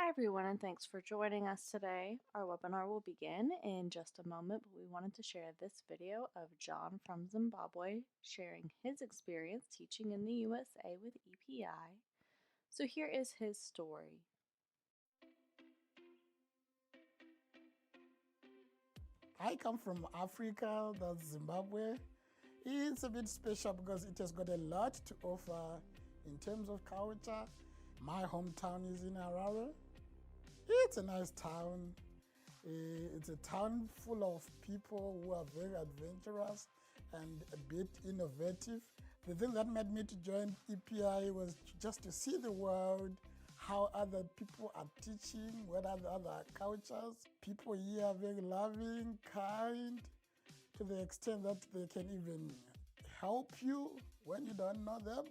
Hi everyone, and thanks for joining us today. Our webinar will begin in just a moment, but we wanted to share this video of John from Zimbabwe sharing his experience teaching in the USA with EPI. So here is his story. I come from Africa, that's Zimbabwe. It's a bit special because it has got a lot to offer in terms of culture. My hometown is in Harare. It's a nice town. It's a town full of people who are very adventurous and a bit innovative. The thing that made me to join EPI was just to see the world, how other people are teaching, what are the other cultures. People here are very loving, kind, to the extent that they can even help you when you don't know them.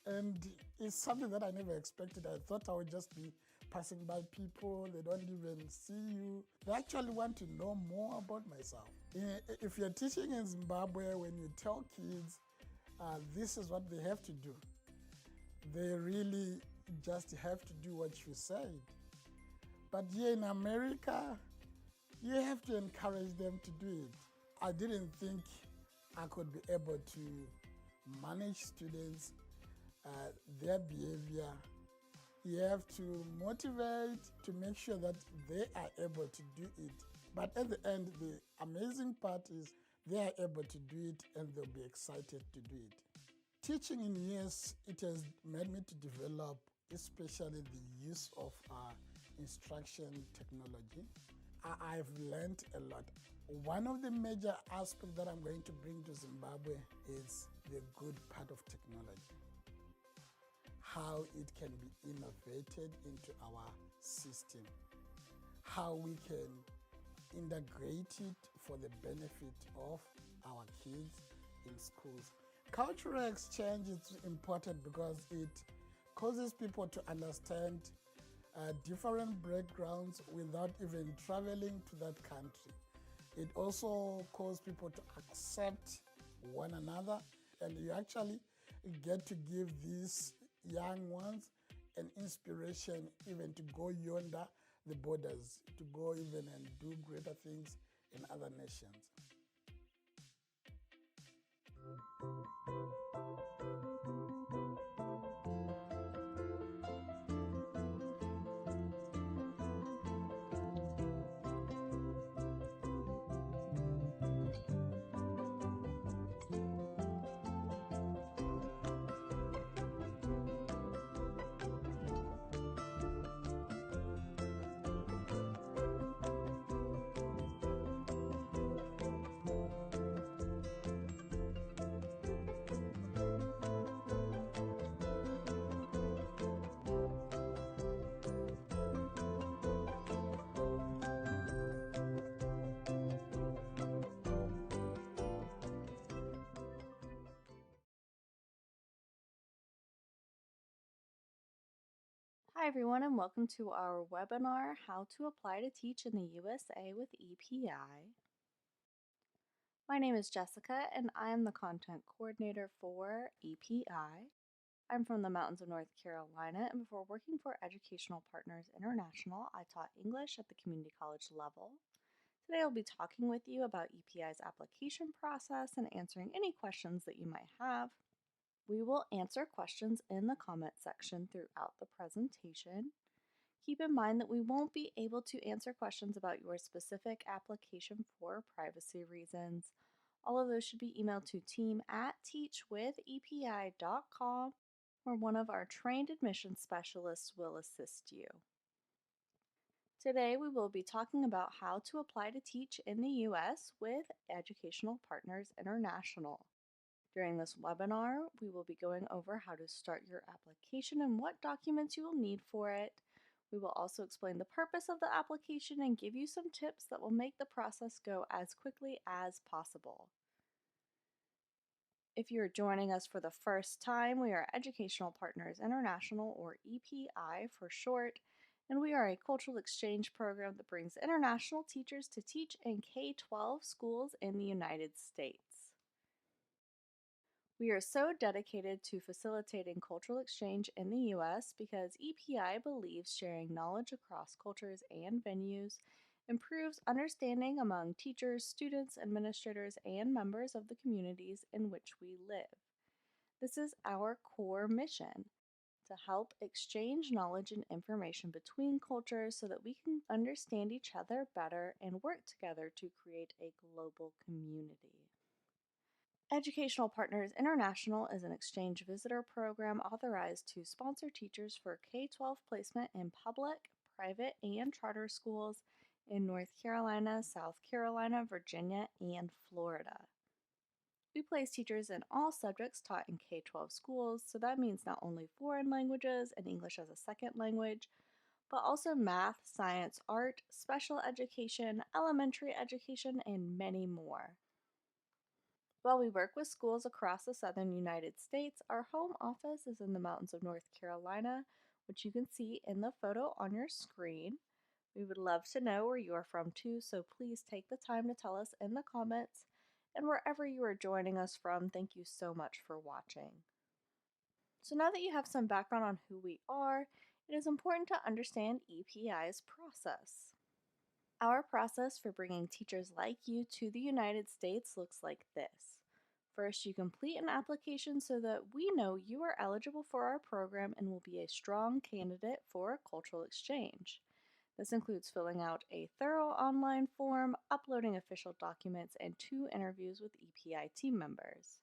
And it's something that I never expected. I thought I would just be passing by people, they don't even see you. They actually want to know more about myself. If you're teaching in Zimbabwe, when you tell kids, this is what they have to do, they really just have to do what you said. But here in America, you have to encourage them to do it. I didn't think I could be able to manage students, their behavior. You have to motivate to make sure that they are able to do it. But at the end, the amazing part is they are able to do it and they'll be excited to do it. Teaching in years, it has made me to develop especially the use of instruction technology. I've learned a lot. One of the major aspects that I'm going to bring to Zimbabwe is the good part of technology. How it can be innovated into our system. How we can integrate it for the benefit of our kids in schools. Cultural exchange is important because it causes people to understand different backgrounds without even traveling to that country. It also causes people to accept one another, and you actually get to give these young ones an inspiration even to go yonder the borders, to go even and do greater things in other nations. Hi everyone, and welcome to our webinar, How to Apply to Teach in the USA with EPI. My name is Jessica, and I am the content coordinator for EPI. I'm from the mountains of North Carolina, and before working for Educational Partners International, I taught English at the community college level. Today I'll be talking with you about EPI's application process and answering any questions that you might have. We will answer questions in the comment section throughout the presentation. Keep in mind that we won't be able to answer questions about your specific application for privacy reasons. All of those should be emailed to team@teachwithepi.com, where one of our trained admissions specialists will assist you. Today we will be talking about how to apply to teach in the U.S. with Educational Partners International. During this webinar, we will be going over how to start your application and what documents you will need for it. We will also explain the purpose of the application and give you some tips that will make the process go as quickly as possible. If you're joining us for the first time, we are Educational Partners International, or EPI for short, and we are a cultural exchange program that brings international teachers to teach in K-12 schools in the United States. We are so dedicated to facilitating cultural exchange in the U.S. because EPI believes sharing knowledge across cultures and venues improves understanding among teachers, students, administrators, and members of the communities in which we live. This is our core mission to help exchange knowledge and information between cultures so that we can understand each other better and work together to create a global community. Educational Partners International is an exchange visitor program authorized to sponsor teachers for K 12 placement in public, private, and charter schools in North Carolina, South Carolina, Virginia, and Florida. We place teachers in all subjects taught in K 12 schools, so that means not only foreign languages and English as a second language, but also math, science, art, special education, elementary education, and many more. While we work with schools across the southern United States, our home office is in the mountains of North Carolina, which you can see in the photo on your screen. We would love to know where you are from too, so please take the time to tell us in the comments. And wherever you are joining us from, thank you so much for watching. So now that you have some background on who we are, it is important to understand EPI's process. Our process for bringing teachers like you to the United States looks like this. First, you complete an application so that we know you are eligible for our program and will be a strong candidate for a cultural exchange. This includes filling out a thorough online form, uploading official documents, and 2 interviews with EPI team members.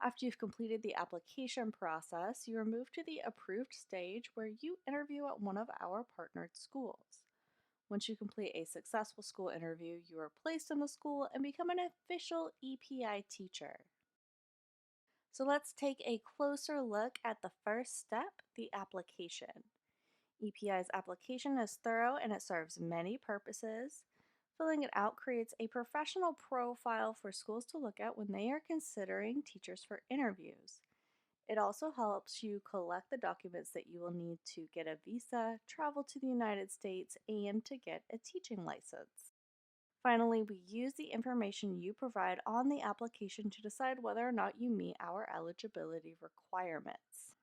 After you've completed the application process, you are moved to the approved stage where you interview at one of our partnered schools. Once you complete a successful school interview, you are placed in the school and become an official EPI teacher. So let's take a closer look at the first step, the application. EPI's application is thorough and it serves many purposes. Filling it out creates a professional profile for schools to look at when they are considering teachers for interviews. It also helps you collect the documents that you will need to get a visa, travel to the United States, and to get a teaching license. Finally, we use the information you provide on the application to decide whether or not you meet our eligibility requirements.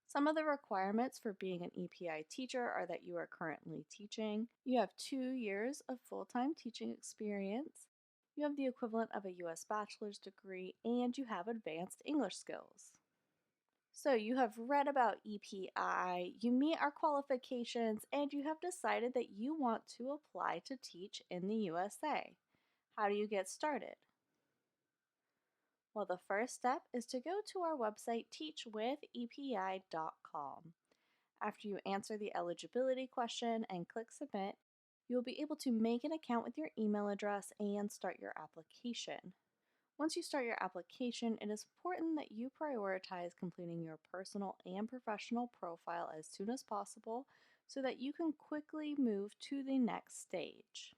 Some of the requirements for being an EPI teacher are that you are currently teaching, you have 2 years of full-time teaching experience, you have the equivalent of a U.S. bachelor's degree, and you have advanced English skills. So you have read about EPI, you meet our qualifications, and you have decided that you want to apply to teach in the USA. How do you get started? Well, the first step is to go to our website teachwithepi.com. After you answer the eligibility question and click submit, you will be able to make an account with your email address and start your application. Once you start your application, it is important that you prioritize completing your personal and professional profile as soon as possible so that you can quickly move to the next stage.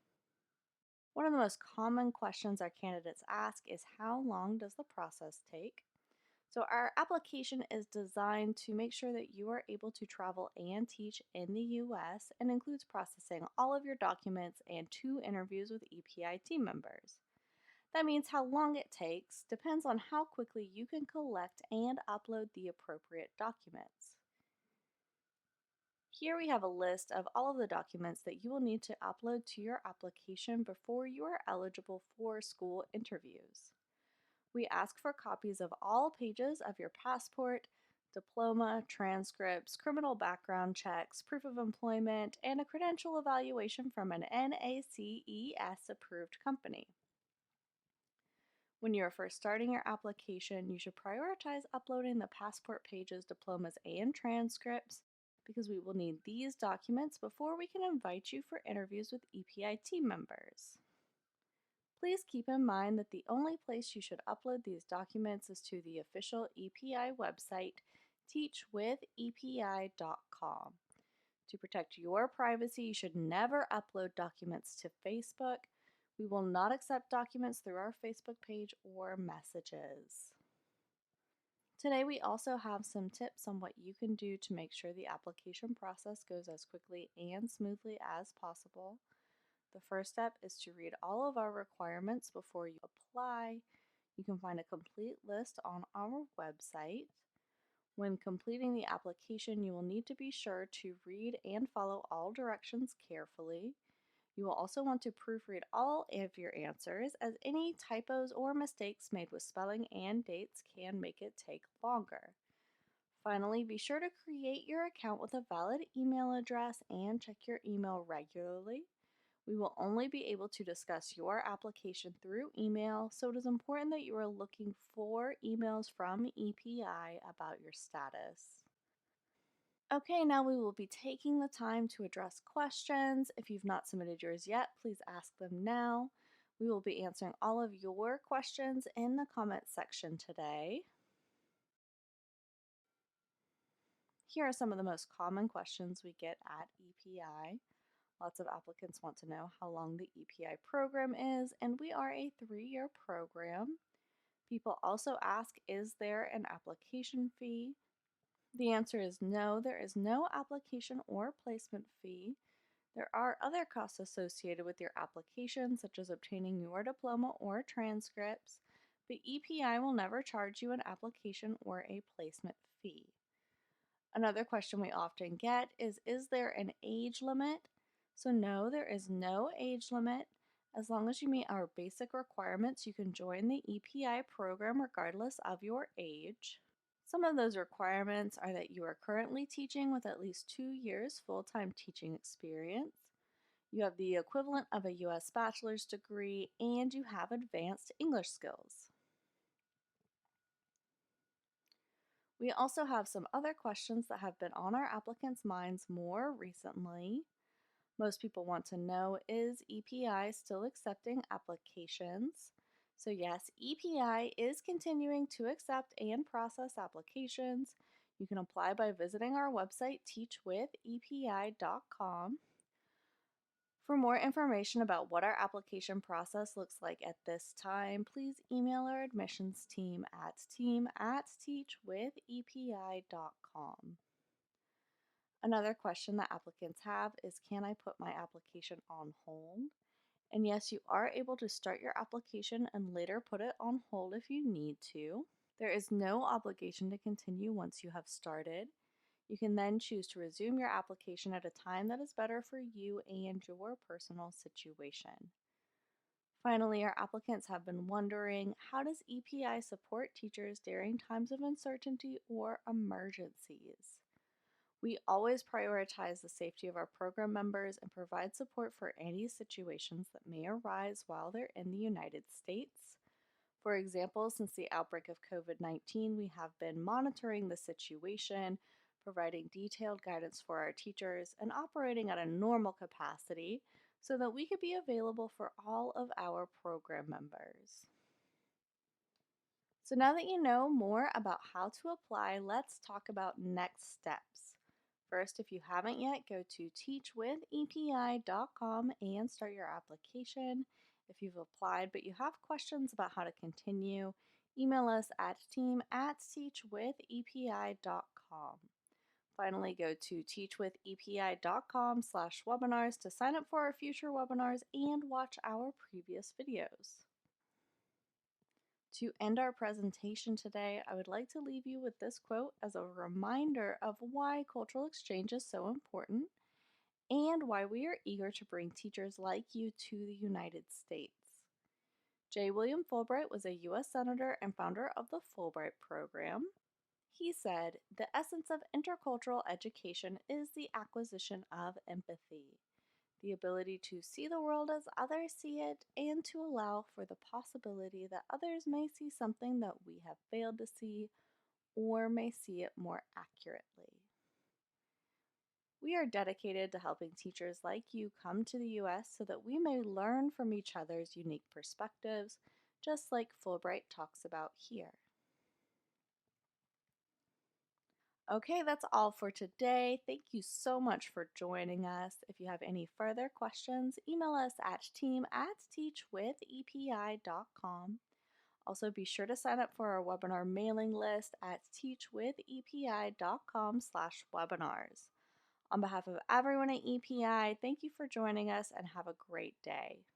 One of the most common questions our candidates ask is how long does the process take? So our application is designed to make sure that you are able to travel and teach in the US and includes processing all of your documents and 2 interviews with EPI team members. That means how long it takes depends on how quickly you can collect and upload the appropriate documents. Here we have a list of all of the documents that you will need to upload to your application before you are eligible for school interviews. We ask for copies of all pages of your passport, diploma, transcripts, criminal background checks, proof of employment, and a credential evaluation from an NACES approved company. When you are first starting your application, you should prioritize uploading the passport pages, diplomas, and transcripts because we will need these documents before we can invite you for interviews with EPI team members. Please keep in mind that the only place you should upload these documents is to the official EPI website, teachwithepi.com. To protect your privacy, you should never upload documents to Facebook. We will not accept documents through our Facebook page or messages. Today we also have some tips on what you can do to make sure the application process goes as quickly and smoothly as possible. The first step is to read all of our requirements before you apply. You can find a complete list on our website. When completing the application, you will need to be sure to read and follow all directions carefully. You will also want to proofread all of your answers, as any typos or mistakes made with spelling and dates can make it take longer. Finally, be sure to create your account with a valid email address and check your email regularly. We will only be able to discuss your application through email, so it is important that you are looking for emails from EPI about your status. Okay, now we will be taking the time to address questions. If you've not submitted yours yet, please ask them now. We will be answering all of your questions in the comments section today. Here are some of the most common questions we get at EPI. Lots of applicants want to know how long the EPI program is, and we are a 3-year program. People also ask, is there an application fee? The answer is no, there is no application or placement fee. There are other costs associated with your application, such as obtaining your diploma or transcripts, but EPI will never charge you an application or a placement fee. Another question we often get is there an age limit? So no, there is no age limit. As long as you meet our basic requirements, you can join the EPI program regardless of your age. Some of those requirements are that you are currently teaching with at least 2 years full-time teaching experience, you have the equivalent of a U.S. bachelor's degree, and you have advanced English skills. We also have some other questions that have been on our applicants' minds more recently. Most people want to know, is EPI still accepting applications? So yes, EPI is continuing to accept and process applications. You can apply by visiting our website, teachwithepi.com. For more information about what our application process looks like at this time, please email our admissions team at team@teachwithepi.com. Another question that applicants have is, can I put my application on hold? And yes, you are able to start your application and later put it on hold if you need to. There is no obligation to continue once you have started. You can then choose to resume your application at a time that is better for you and your personal situation. Finally, our applicants have been wondering, how does EPI support teachers during times of uncertainty or emergencies? We always prioritize the safety of our program members and provide support for any situations that may arise while they're in the United States. For example, since the outbreak of COVID-19, we have been monitoring the situation, providing detailed guidance for our teachers, and operating at a normal capacity so that we could be available for all of our program members. So now that you know more about how to apply, let's talk about next steps. First, if you haven't yet, go to teachwithepi.com and start your application. If you've applied but you have questions about how to continue, email us at team@teachwithepi.com. Finally, go to teachwithepi.com/webinars to sign up for our future webinars and watch our previous videos. To end our presentation today, I would like to leave you with this quote as a reminder of why cultural exchange is so important and why we are eager to bring teachers like you to the United States. J. William Fulbright was a U.S. Senator and founder of the Fulbright Program. He said, "The essence of intercultural education is the acquisition of empathy, the ability to see the world as others see it, and to allow for the possibility that others may see something that we have failed to see or may see it more accurately." We are dedicated to helping teachers like you come to the U.S. so that we may learn from each other's unique perspectives, just like Fulbright talks about here. Okay, that's all for today. Thank you so much for joining us. If you have any further questions, email us at team@teachwithepi.com. Also, be sure to sign up for our webinar mailing list at teachwithepi.com/webinars. On behalf of everyone at EPI, thank you for joining us and have a great day.